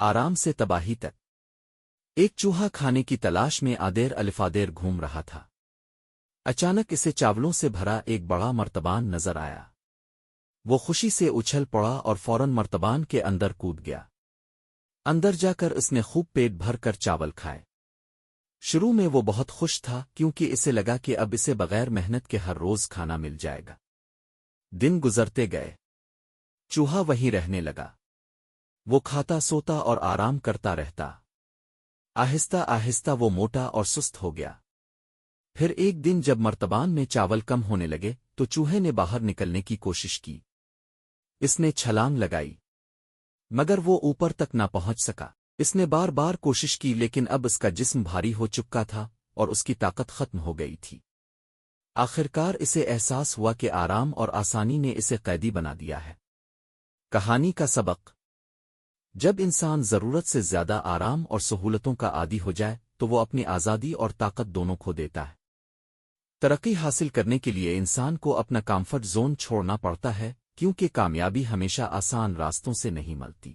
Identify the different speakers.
Speaker 1: آرام سے تباہی تک۔ ایک چوہا کھانے کی تلاش میں آدیر الفادیر گھوم رہا تھا۔ اچانک اسے چاولوں سے بھرا ایک بڑا مرتبان نظر آیا۔ وہ خوشی سے اچھل پڑا اور فوراً مرتبان کے اندر کود گیا۔ اندر جا کر اس نے خوب پیٹ بھر کر چاول کھائے۔ شروع میں وہ بہت خوش تھا کیونکہ اسے لگا کہ اب اسے بغیر محنت کے ہر روز کھانا مل جائے گا۔ دن گزرتے گئے۔ چوہا وہیں رہنے لگا۔ وہ کھاتا سوتا اور آرام کرتا رہتا۔ آہستہ آہستہ وہ موٹا اور سست ہو گیا۔ پھر ایک دن جب مرتبان میں چاول کم ہونے لگے تو چوہے نے باہر نکلنے کی کوشش کی۔ اس نے چھلانگ لگائی مگر وہ اوپر تک نہ پہنچ سکا۔ اس نے بار بار کوشش کی لیکن اب اس کا جسم بھاری ہو چکا تھا اور اس کی طاقت ختم ہو گئی تھی۔ آخرکار اسے احساس ہوا کہ آرام اور آسانی نے اسے قیدی بنا دیا ہے۔ کہانی کا سبق: جب انسان ضرورت سے زیادہ آرام اور سہولتوں کا عادی ہو جائے تو وہ اپنی آزادی اور طاقت دونوں کھو دیتا ہے۔ ترقی حاصل کرنے کے لیے انسان کو اپنا کمفرٹ زون چھوڑنا پڑتا ہے کیونکہ کامیابی ہمیشہ آسان راستوں سے نہیں ملتی۔